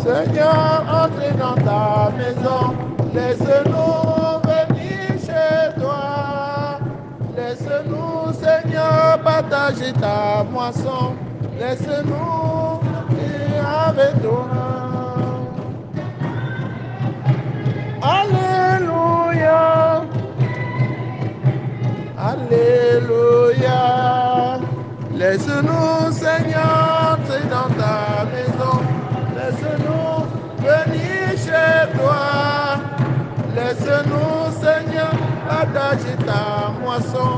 Seigneur, entrez dans ta maison, laisse-nous venir chez toi. Laisse-nous, Seigneur, partager ta moisson. Laisse-nous venir avec toi. Alléluia. Alléluia. Laisse-nous, Seigneur, entrer dans ta maison. Laisse-nous venir chez toi. Laisse-nous, Seigneur, partager ta moisson.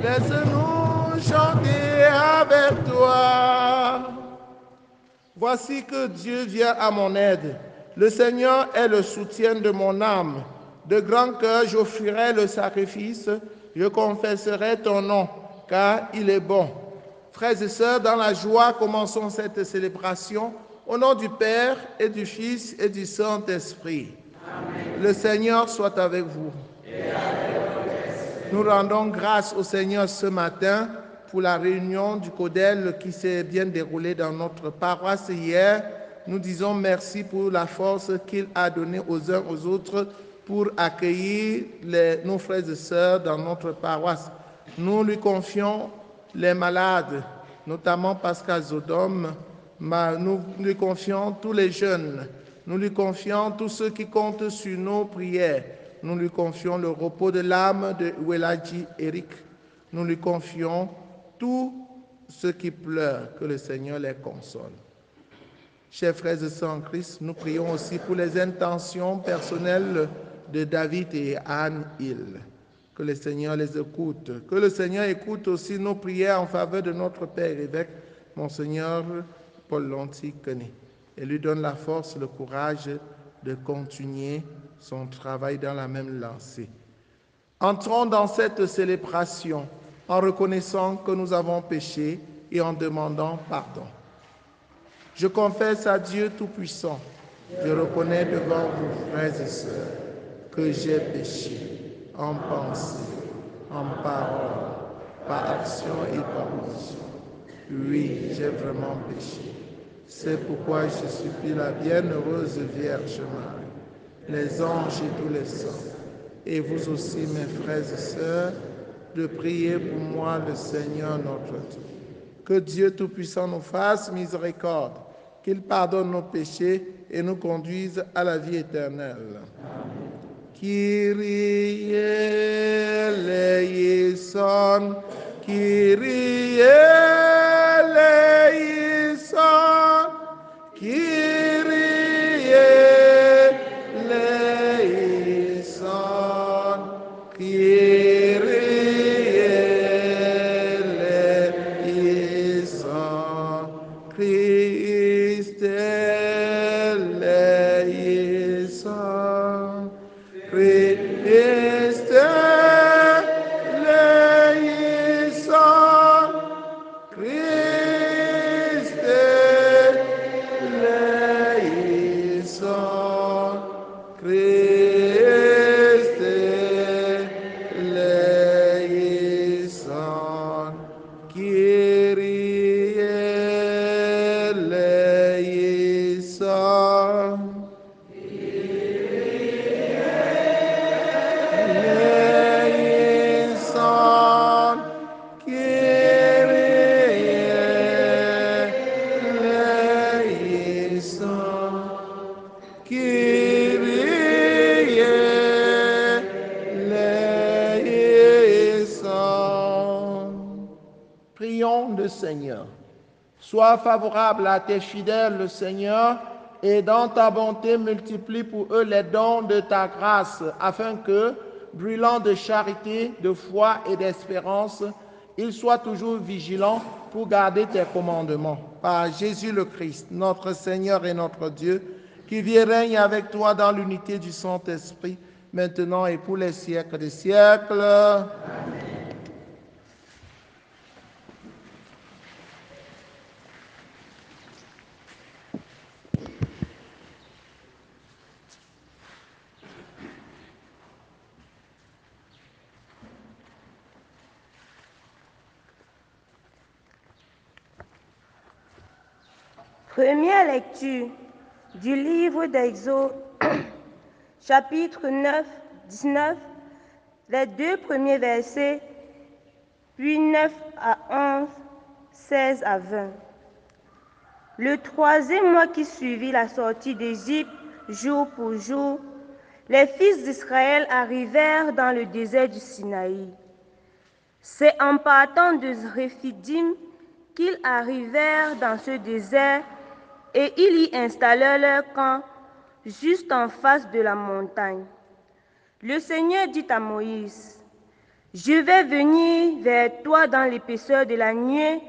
Laisse-nous chanter avec toi. Voici que Dieu vient à mon aide. Le Seigneur est le soutien de mon âme. De grand cœur, j'offrirai le sacrifice. Je confesserai ton nom, car il est bon. Frères et sœurs, dans la joie, commençons cette célébration. Au nom du Père et du Fils et du Saint-Esprit. Amen. Le Seigneur soit avec vous. Et avec nous rendons grâce au Seigneur ce matin pour la réunion du CODEL qui s'est bien déroulée dans notre paroisse hier. Nous disons merci pour la force qu'il a donnée aux uns aux autres pour accueillir nos frères et sœurs dans notre paroisse. Nous lui confions les malades, notamment Pascal Zodom. Nous lui confions tous les jeunes. Nous lui confions tous ceux qui comptent sur nos prières. Nous lui confions le repos de l'âme de Weladji Eric. Nous lui confions tous ceux qui pleurent, que le Seigneur les console. Chers frères et sœurs en Christ, nous prions aussi pour les intentions personnelles de David et Anne Hill. Que le Seigneur les écoute. Que le Seigneur écoute aussi nos prières en faveur de notre Père évêque, Monseigneur Paul Lonti-Kené, et lui donne la force, le courage de continuer son travail dans la même lancée. Entrons dans cette célébration en reconnaissant que nous avons péché et en demandant pardon. Je confesse à Dieu Tout-Puissant, je reconnais devant vous, frères et sœurs, que j'ai péché en pensée, en parole, par action et par omission. Oui, j'ai vraiment péché. C'est pourquoi je supplie la bienheureuse Vierge Marie, les anges et tous les saints, et vous aussi, mes frères et sœurs, de prier pour moi le Seigneur notre Dieu. Que Dieu Tout-Puissant nous fasse miséricorde, qu'il pardonne nos péchés et nous conduise à la vie éternelle. Amen. Kyrie eleison, Kyrie eleison, Kyrie eleison, Kyrie eleison, Christ eleison, Christ eleison, Christ eleison, Christ eleison, Kyrie eleison. Prions le Seigneur. Sois favorable à tes fidèles, Seigneur, et dans ta bonté multiplie pour eux les dons de ta grâce, afin que, brûlant de charité, de foi et d'espérance, ils soient toujours vigilants pour garder tes commandements. Par Jésus le Christ, notre Seigneur et notre Dieu, qui vit et règne avec toi dans l'unité du Saint-Esprit, maintenant et pour les siècles des siècles. Amen. Première lecture du livre d'Exode, chapitre 9, 19, les 2 premiers versets, puis 9 à 11, 16 à 20. Le 3e mois qui suivit la sortie d'Égypte, jour pour jour, les fils d'Israël arrivèrent dans le désert du Sinaï. C'est en partant de Réphidim qu'ils arrivèrent dans ce désert et ils y installèrent leur camp juste en face de la montagne. Le Seigneur dit à Moïse, « Je vais venir vers toi dans l'épaisseur de la nuée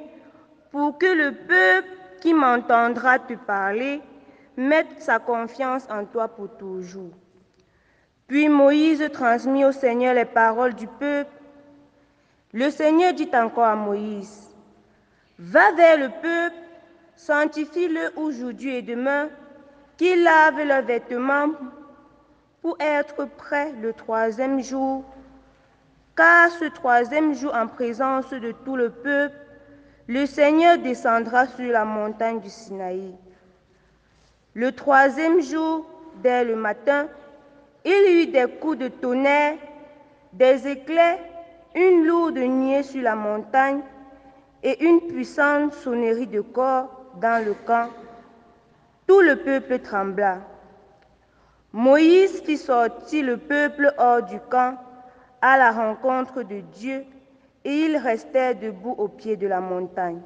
pour que le peuple qui m'entendra te parler mette sa confiance en toi pour toujours. » Puis Moïse transmit au Seigneur les paroles du peuple. Le Seigneur dit encore à Moïse, « Va vers le peuple, sanctifie-le aujourd'hui et demain, qu'ils lavent leurs vêtements pour être prêts le 3e jour, car ce 3e jour, en présence de tout le peuple, le Seigneur descendra sur la montagne du Sinaï. Le 3e jour, dès le matin, il y eut des coups de tonnerre, des éclairs, une lourde nuée sur la montagne et une puissante sonnerie de cor dans le camp. Tout le peuple trembla. Moïse fit sortir le peuple hors du camp à la rencontre de Dieu et ils restèrent debout au pied de la montagne.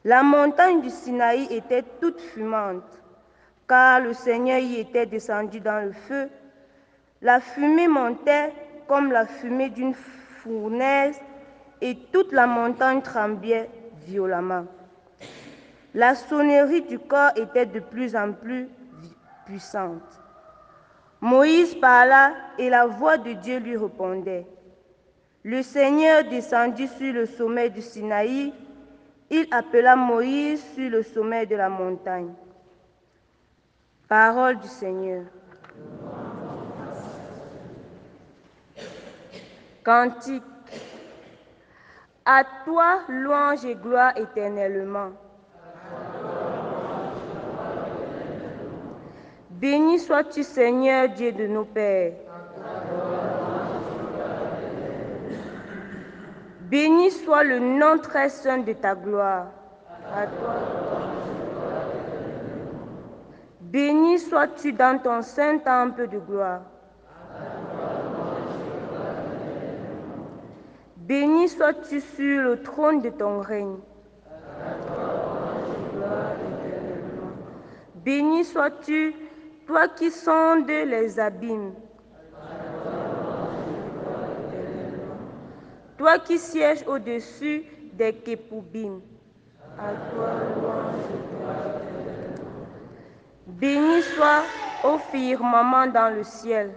La montagne du Sinaï était toute fumante, car le Seigneur y était descendu dans le feu. La fumée montait comme la fumée d'une fournaise et toute la montagne tremblait violemment. La sonnerie du cor était de plus en plus puissante. Moïse parla et la voix de Dieu lui répondait. Le Seigneur descendit sur le sommet du Sinaï. Il appela Moïse sur le sommet de la montagne. Parole du Seigneur. Cantique. À toi, louange et gloire éternellement. Béni sois-tu, Seigneur, Dieu de nos pères. Béni soit le nom très saint de ta gloire. À toi. Béni sois-tu dans ton saint temple de gloire. Béni sois-tu sur le trône de ton règne. Béni sois-tu, toi qui sondes les abîmes. Toi qui sièges au-dessus des képoubim. À toi louange et gloire. Béni soit au firmament dans le ciel.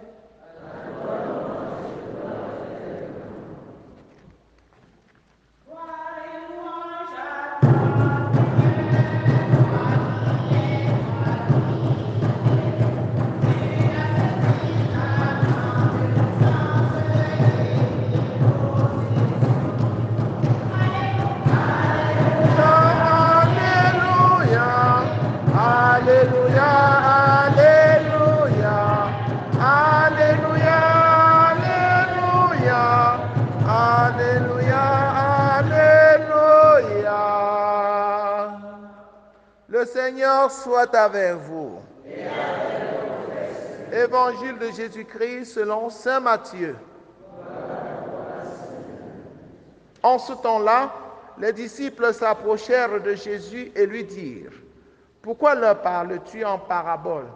Le Seigneur soit avec vous. Évangile de Jésus-Christ selon saint Matthieu. En ce temps-là, les disciples s'approchèrent de Jésus et lui dirent, « Pourquoi leur parles-tu en parabole ?»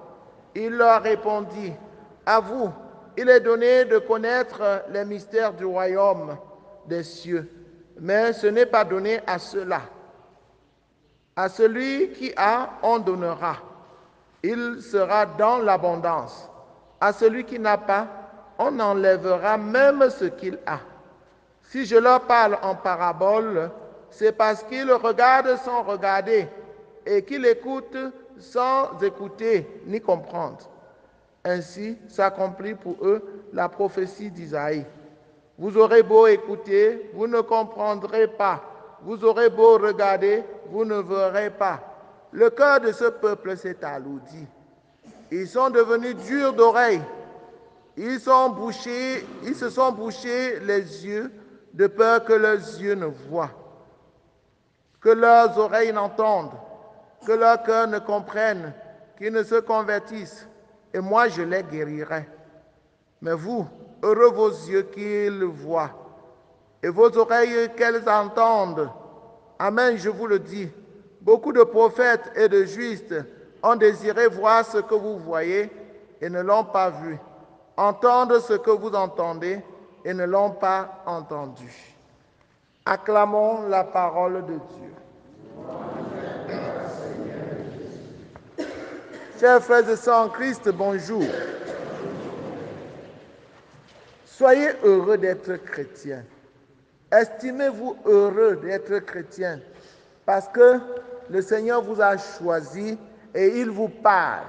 Il leur répondit, « À vous, il est donné de connaître les mystères du royaume des cieux, mais ce n'est pas donné à ceux-là. À celui qui a, on donnera. Il sera dans l'abondance. À celui qui n'a pas, on enlèvera même ce qu'il a. Si je leur parle en parabole, c'est parce qu'ils regardent sans regarder et qu'ils écoutent sans écouter ni comprendre. Ainsi s'accomplit pour eux la prophétie d'Isaïe. Vous aurez beau écouter, vous ne comprendrez pas. Vous aurez beau regarder, vous ne verrez pas. Le cœur de ce peuple s'est alourdi. Ils sont devenus durs d'oreille. Ils se sont bouchés les yeux de peur que leurs yeux ne voient, que leurs oreilles n'entendent, que leur cœur ne comprenne, qu'ils ne se convertissent, et moi je les guérirai. Mais vous, heureux vos yeux qu'ils voient, et vos oreilles qu'elles entendent. Amen, je vous le dis. Beaucoup de prophètes et de justes ont désiré voir ce que vous voyez et ne l'ont pas vu, entendre ce que vous entendez et ne l'ont pas entendu. Acclamons la parole de Dieu. Chers frères et sœurs en Christ, bonjour. Soyez heureux d'être chrétien. Estimez-vous heureux d'être chrétien parce que le Seigneur vous a choisi et il vous parle.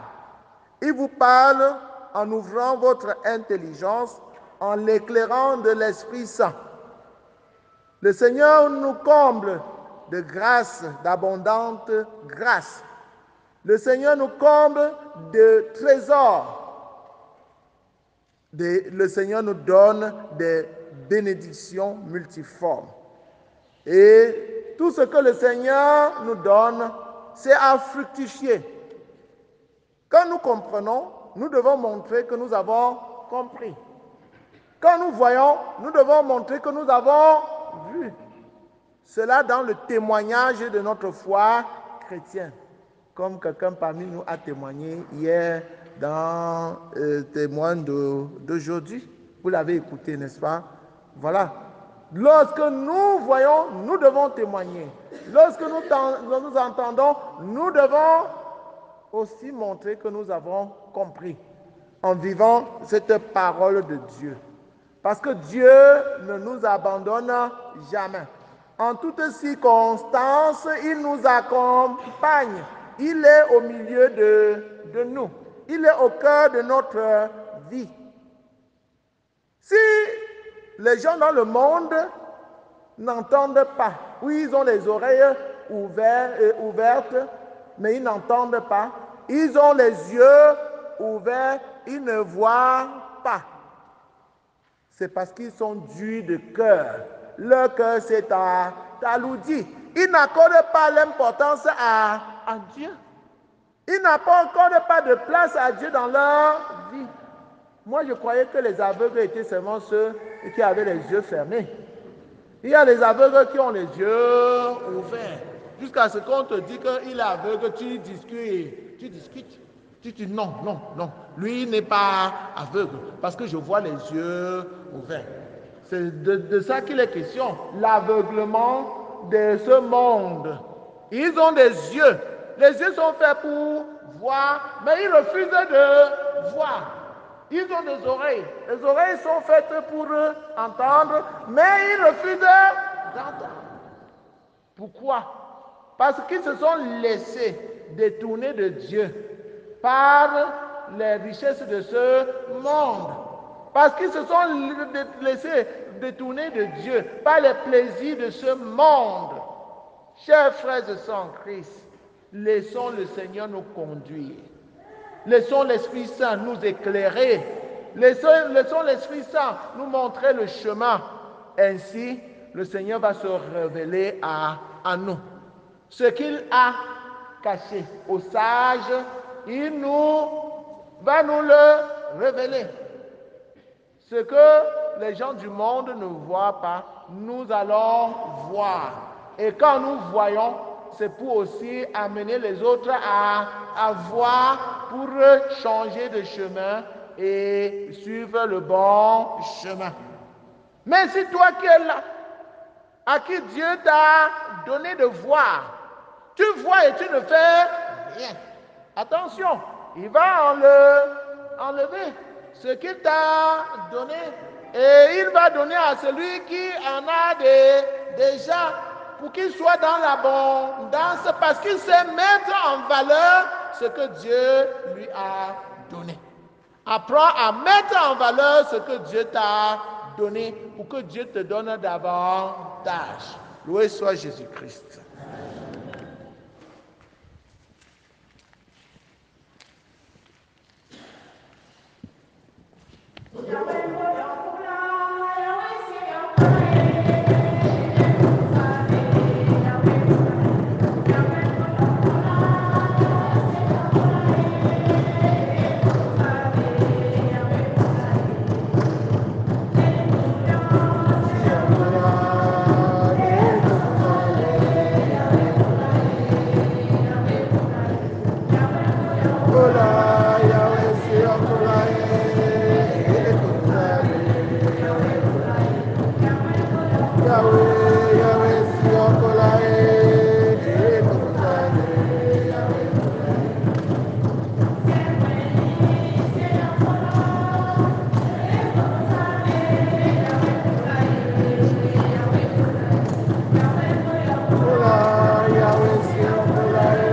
Il vous parle en ouvrant votre intelligence, en l'éclairant de l'Esprit Saint. Le Seigneur nous comble de grâce, d'abondante grâce. Le Seigneur nous comble de trésors. Le Seigneur nous donne des bénédictions multiformes. Et tout ce que le Seigneur nous donne, c'est à fructifier. Quand nous comprenons, nous devons montrer que nous avons compris. Quand nous voyons, nous devons montrer que nous avons vu. Cela dans le témoignage de notre foi chrétienne. Comme quelqu'un parmi nous a témoigné hier dans témoin d'aujourd'hui. Vous l'avez écouté, n'est-ce pas? Voilà. Lorsque nous voyons, nous devons témoigner. Lorsque nous entendons, nous devons aussi montrer que nous avons compris en vivant cette parole de Dieu. Parce que Dieu ne nous abandonne jamais. En toutes circonstances, il nous accompagne. Il est au milieu de nous. Il est au cœur de notre vie. Si les gens dans le monde n'entendent pas, oui, ils ont les oreilles ouvertes, mais ils n'entendent pas. Ils ont les yeux ouverts, ils ne voient pas. C'est parce qu'ils sont durs de cœur. Leur cœur s'est alourdi. Ils n'accordent pas l'importance à Dieu. Ils n'accordent pas de place à Dieu dans leur vie. Moi, je croyais que les aveugles étaient seulement ceux qui avaient les yeux fermés. Il y a les aveugles qui ont les yeux ouverts. Jusqu'à ce qu'on te dise qu'il est aveugle, tu discutes. Tu dis non. Lui n'est pas aveugle parce que je vois les yeux ouverts. C'est de ça qu'il est question. L'aveuglement de ce monde. Ils ont des yeux. Les yeux sont faits pour voir, mais ils refusent de voir. Ils ont des oreilles. Les oreilles sont faites pour entendre, mais ils refusent d'entendre. Pourquoi? Parce qu'ils se sont laissés détourner de Dieu par les richesses de ce monde. Parce qu'ils se sont laissés détourner de Dieu par les plaisirs de ce monde. Chers frères et sœurs en Christ, laissons le Seigneur nous conduire. Laissons l'Esprit Saint nous éclairer. Laissons l'Esprit Saint nous montrer le chemin. Ainsi, le Seigneur va se révéler à nous. Ce qu'il a caché aux sages, il va nous le révéler. Ce que les gens du monde ne voient pas, nous allons voir. Et quand nous voyons, c'est pour aussi amener les autres à voir, pour changer de chemin et suivre le bon chemin. Mais si toi qui es là, à qui Dieu t'a donné de voir, tu vois et tu ne fais rien. Attention, il va enlever ce qu'il t'a donné et il va donner à celui qui en a déjà pour qu'il soit dans l'abondance parce qu'il sait mettre en valeur ce que Dieu lui a donné. Apprends à mettre en valeur ce que Dieu t'a donné pour que Dieu te donne davantage. Loué soit Jésus-Christ. Ola, Yahweh, Siokolae, Ekotale. Yahweh, Yahweh, Siokolae, Ekotale. Ola, Yahweh, Siokolae.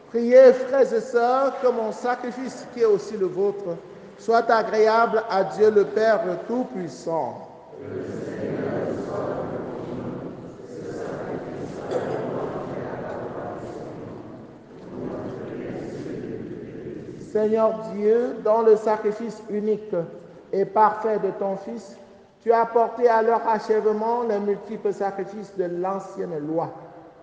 Priez, frères et sœurs, que mon sacrifice, qui est aussi le vôtre, soit agréable à Dieu le Père Tout-Puissant. Seigneur Dieu, dans le sacrifice unique et parfait de ton Fils, tu as porté à leur achèvement les multiples sacrifices de l'ancienne loi.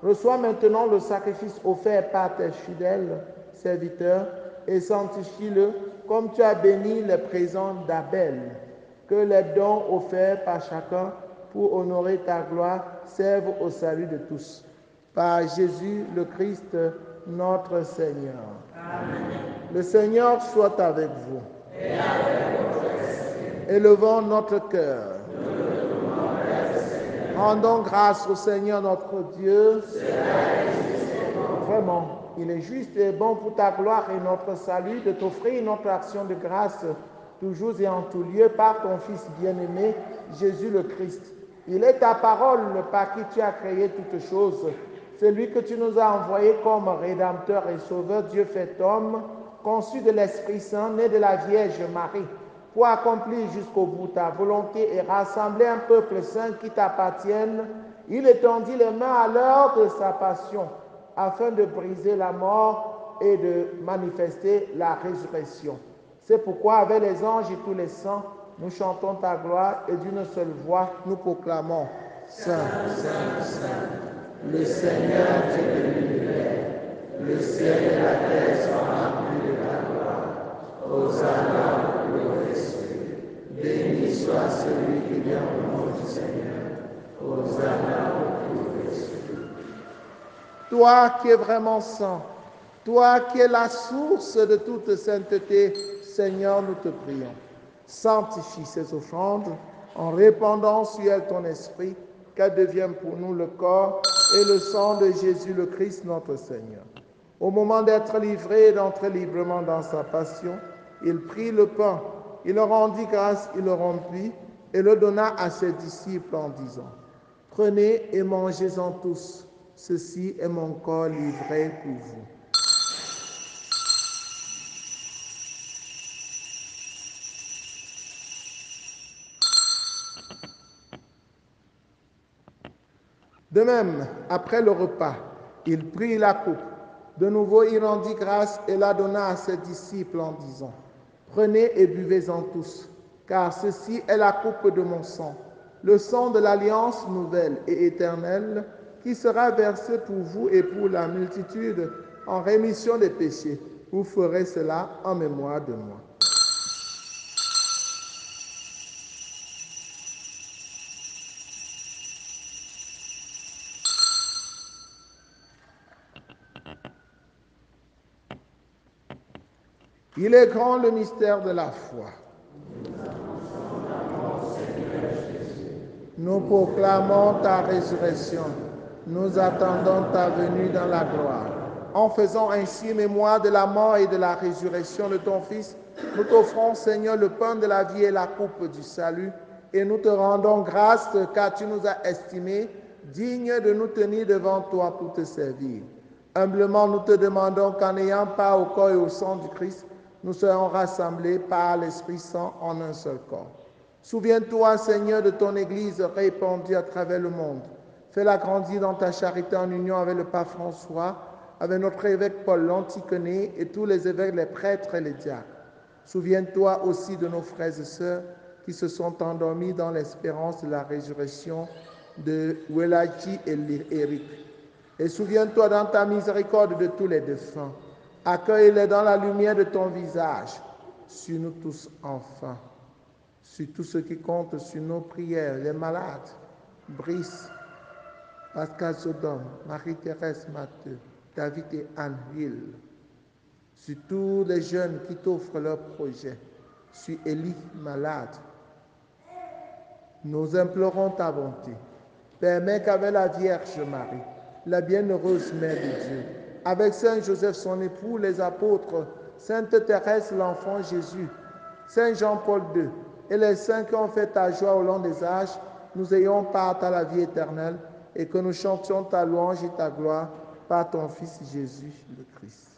Reçois maintenant le sacrifice offert par tes fidèles serviteurs et sanctifie-le comme tu as béni les présents d'Abel. Que les dons offerts par chacun pour honorer ta gloire servent au salut de tous. Par Jésus le Christ, notre Seigneur. Amen. Le Seigneur soit avec vous. Et avec votre esprit. Élevons notre cœur. Rendons grâce au Seigneur notre Dieu. Vraiment, il est juste et bon pour ta gloire et notre salut de t'offrir notre action de grâce toujours et en tout lieu par ton Fils bien-aimé, Jésus le Christ. Il est ta parole par qui tu as créé toutes choses. Celui que tu nous as envoyé comme Rédempteur et Sauveur, Dieu fait homme, conçu de l'Esprit Saint, né de la Vierge Marie, pour accomplir jusqu'au bout ta volonté et rassembler un peuple saint qui t'appartienne. Il étendit les mains à l'heure de sa passion, afin de briser la mort et de manifester la résurrection. C'est pourquoi, avec les anges et tous les saints, nous chantons ta gloire et d'une seule voix, nous proclamons « Saint, Saint, Saint, le Seigneur Dieu de l'univers, le ciel et la terre sont remplis de ta gloire. Hosanna au plus haut des cieux. Béni soit celui qui vient au nom du Seigneur. Hosanna au plus haut des cieux. » Toi qui es vraiment saint, toi qui es la source de toute sainteté, Seigneur, nous te prions. Sanctifie ces offrandes en répandant sur elles ton esprit, qu'elles deviennent pour nous le corps et le sang de Jésus le Christ, notre Seigneur. Au moment d'être livré et d'entrer librement dans sa passion, il prit le pain, il le rendit grâce, il le rompit et le donna à ses disciples en disant « Prenez et mangez-en tous, ceci est mon corps livré pour vous. » De même, après le repas, il prit la coupe. De nouveau, il rendit grâce et la donna à ses disciples en disant « Prenez et buvez-en tous, car ceci est la coupe de mon sang, le sang de l'alliance nouvelle et éternelle, qui sera versé pour vous et pour la multitude en rémission des péchés. Vous ferez cela en mémoire de moi. » Il est grand le mystère de la foi. Nous proclamons ta résurrection. Nous attendons ta venue dans la gloire. En faisant ainsi mémoire de la mort et de la résurrection de ton Fils, nous t'offrons, Seigneur, le pain de la vie et la coupe du salut, et nous te rendons grâce car tu nous as estimés dignes de nous tenir devant toi pour te servir. Humblement, nous te demandons qu'en ayant part au corps et au sang du Christ, nous serons rassemblés par l'Esprit Saint en un seul corps. Souviens-toi, Seigneur, de ton Église répandue à travers le monde. Fais-la grandir dans ta charité en union avec le pape François, avec notre évêque Paul l'Antiquené et tous les évêques, les prêtres et les diacres. Souviens-toi aussi de nos frères et sœurs qui se sont endormis dans l'espérance de la résurrection de Welaji et Eric. Et souviens-toi dans ta miséricorde de tous les défunts. Accueille-les dans la lumière de ton visage, sur nous tous enfin, sur tous ceux qui comptent sur nos prières, les malades, Brice, Pascal Sodome, Marie-Thérèse Mathieu, David et Anne Hill, sur tous les jeunes qui t'offrent leurs projets, sur Élie malade. Nous implorons ta bonté. Permets qu'avec la Vierge Marie, la bienheureuse Mère de Dieu, avec Saint Joseph son époux, les apôtres, Sainte Thérèse l'enfant Jésus, Saint Jean-Paul II et les saints qui ont fait ta joie au long des âges, nous ayons part à la vie éternelle et que nous chantions ta louange et ta gloire par ton Fils Jésus le Christ.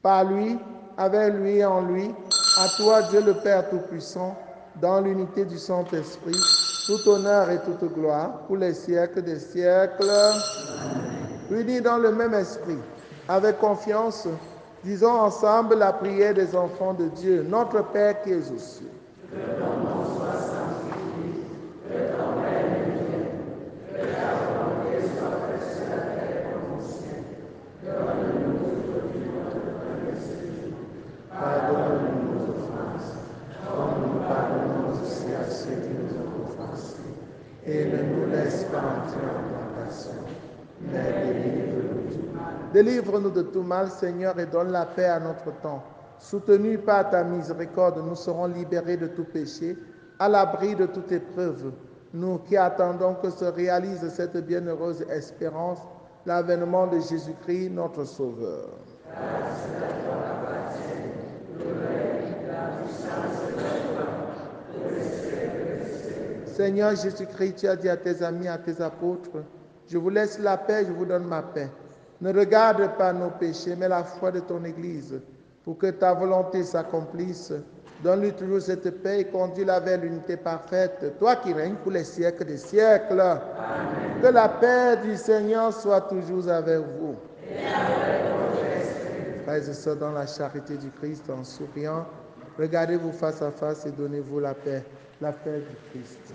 Par lui, avec lui et en lui, à toi Dieu le Père Tout-Puissant, dans l'unité du Saint-Esprit, tout honneur et toute gloire pour les siècles des siècles. Unis dans le même esprit, avec confiance, disons ensemble la prière des enfants de Dieu, notre Père qui es aux cieux. Que ton nom soit sanctifié, que ton règne vienne, que ta volonté soit faite sur la terre comme au ciel. Donne-nous aujourd'hui notre pain de ce jour. Pardonne-nous nos offenses, comme nous pardonnons aussi à ceux qui nous ont offensés. Et ne nous laisse pas entrer en tentation, mais délivre-nous du mal. Délivre-nous de tout mal, Seigneur, et donne la paix à notre temps. Soutenus par ta miséricorde, nous serons libérés de tout péché, à l'abri de toute épreuve. Nous qui attendons que se réalise cette bienheureuse espérance, l'avènement de Jésus-Christ, notre Sauveur. Seigneur Jésus-Christ, tu as dit à tes amis, à tes apôtres, je vous laisse la paix, je vous donne ma paix. Ne regarde pas nos péchés, mais la foi de ton Église, pour que ta volonté s'accomplisse. Donne-lui toujours cette paix et conduis-la vers l'unité parfaite, toi qui règnes pour les siècles des siècles. Amen. Que la paix du Seigneur soit toujours avec vous. Et avec votre esprit. Frères et sœurs, dans la charité du Christ, en souriant, regardez-vous face à face et donnez-vous la paix du Christ.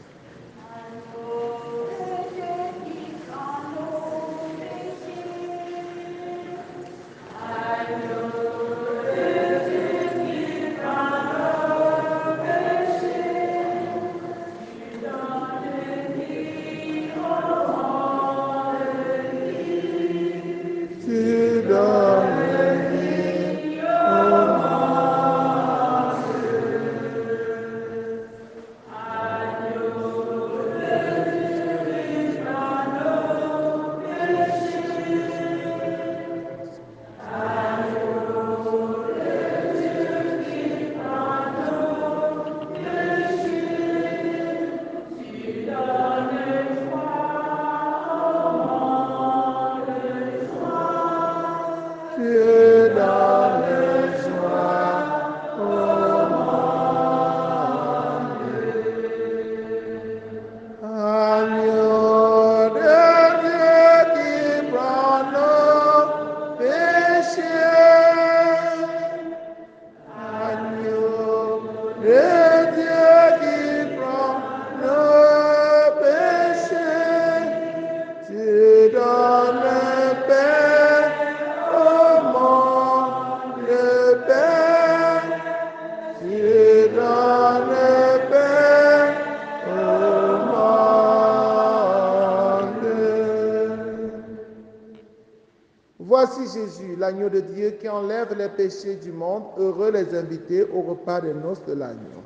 Voici Jésus, l'agneau de Dieu qui enlève les péchés du monde. Heureux les invités au repas des noces de l'agneau.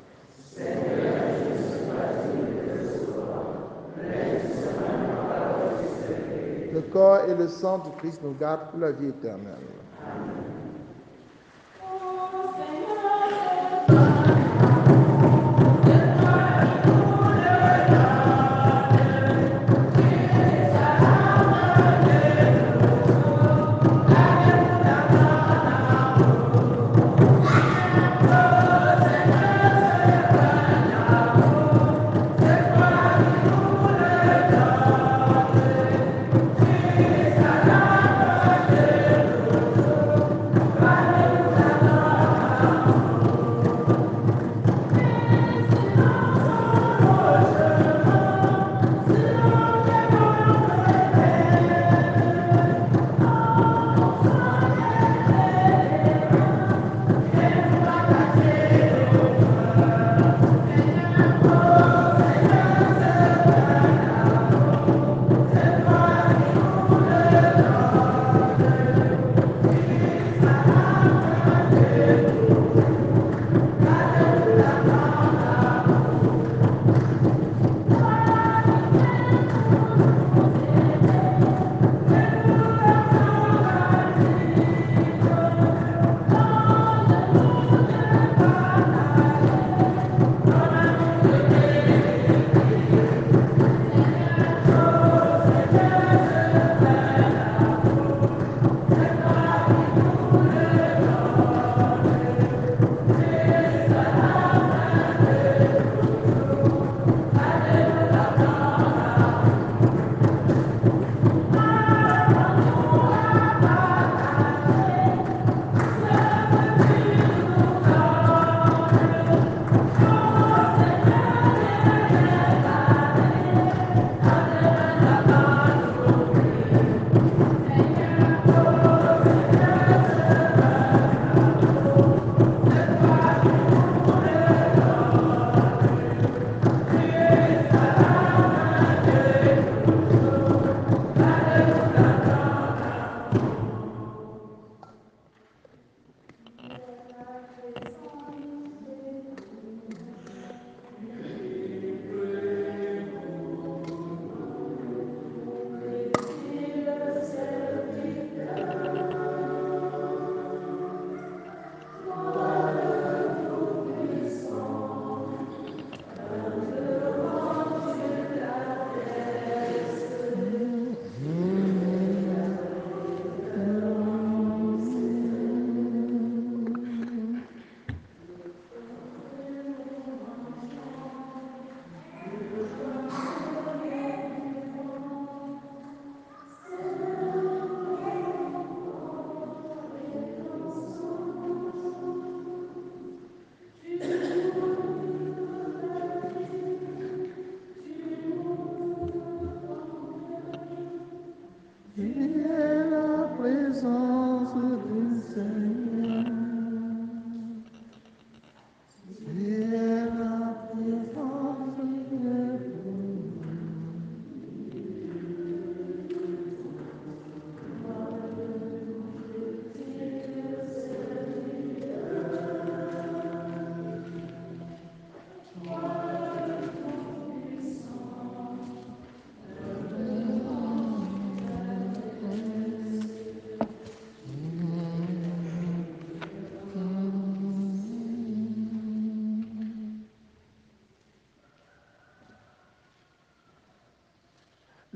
Le corps et le sang du Christ nous gardent pour la vie éternelle. Amen.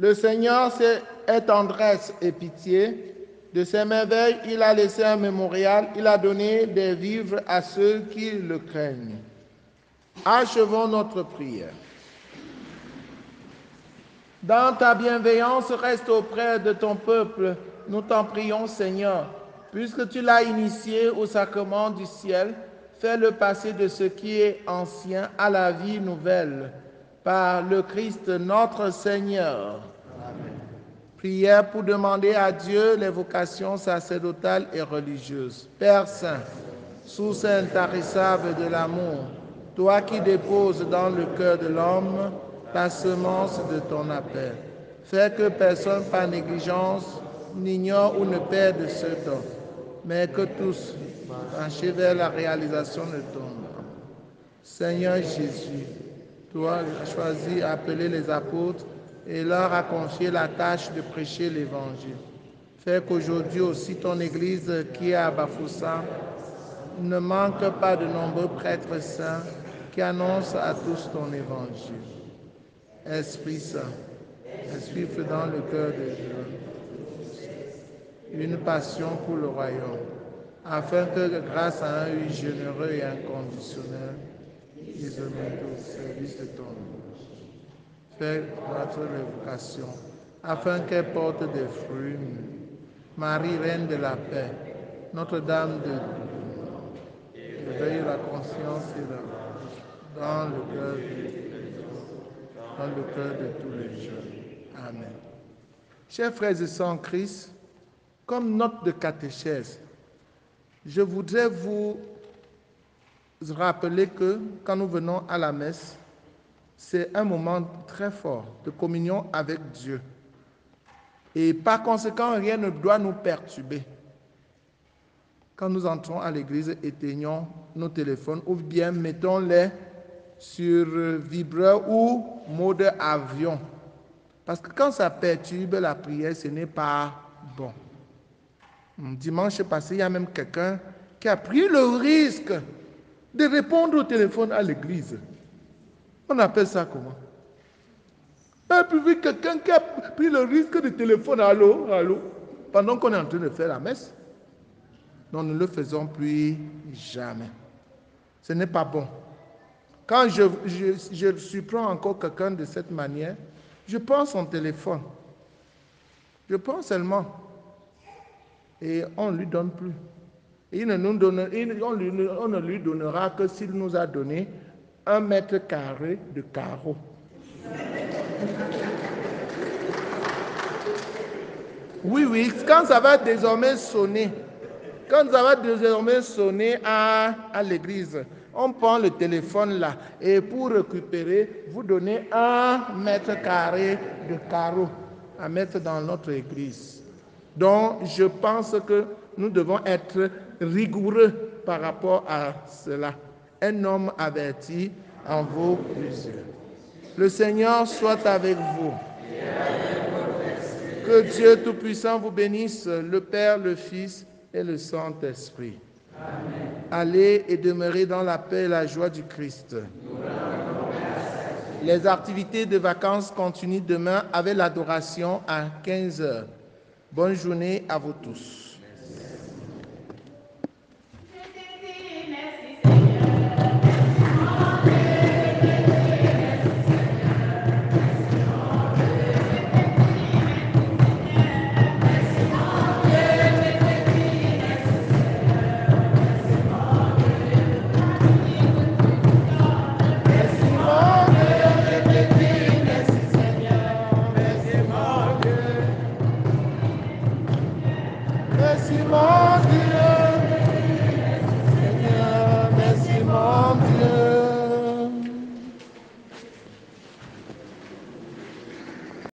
Le Seigneur est tendresse et pitié. De ses merveilles, il a laissé un mémorial. Il a donné des vivres à ceux qui le craignent. Achevons notre prière. Dans ta bienveillance, reste auprès de ton peuple. Nous t'en prions, Seigneur. Puisque tu l'as initié au sacrement du ciel, fais-le passer de ce qui est ancien à la vie nouvelle. Par le Christ notre Seigneur. Amen. Prière pour demander à Dieu les vocations sacerdotales et religieuses. Père Saint, source intarissable de l'amour, toi qui déposes dans le cœur de l'homme la semence de ton appel, fais que personne par négligence n'ignore ou ne perde ce don, mais que tous, penchés vers la réalisation de ton nom. Seigneur Jésus, toi as choisi appeler les apôtres et leur a confié la tâche de prêcher l'Évangile. Fais qu'aujourd'hui aussi ton Église qui est à Bafoussam ne manque pas de nombreux prêtres saints qui annoncent à tous ton Évangile. Esprit Saint, insuffle dans le cœur de Dieu une passion pour le royaume, afin que grâce à un oui généreux et inconditionnel, ils se mettent au service de ton nom. Fais notre vocation, afin qu'elle porte des fruits. Marie, Reine de la paix, Notre-Dame de éveille la conscience et dans le cœur de tous les jeunes. Amen. Chers frères et sœurs en Christ, comme note de catéchèse, je voudrais vous rappeler que quand nous venons à la messe, c'est un moment très fort de communion avec Dieu. Et par conséquent, rien ne doit nous perturber. Quand nous entrons à l'église, éteignons nos téléphones ou bien mettons-les sur vibreur ou mode avion. Parce que quand ça perturbe la prière, ce n'est pas bon. Dimanche passé, il y a même quelqu'un qui a pris le risque de répondre au téléphone à l'église. On appelle ça comment? Et puis quelqu'un qui a pris le risque de téléphone, allô, pendant qu'on est en train de faire la messe. Non, nous ne le faisons plus jamais. Ce n'est pas bon. Quand je surprends encore quelqu'un de cette manière, je prends son téléphone. Je prends seulement. Et on ne lui donne plus. Et on ne lui donnera que s'il nous a donné 1 mètre carré de carreau. Oui, quand ça va désormais sonner, à l'église, on prend le téléphone là et pour récupérer, vous donnez 1 mètre carré de carreau à mettre dans notre église. Donc, je pense que nous devons être rigoureux par rapport à cela. Un homme averti en vaut plusieurs. Le Seigneur soit avec vous. Que Dieu Tout-Puissant vous bénisse, le Père, le Fils et le Saint-Esprit. Amen. Allez et demeurez dans la paix et la joie du Christ. Les activités de vacances continuent demain avec l'adoration à 15h. Bonne journée à vous tous. Merci,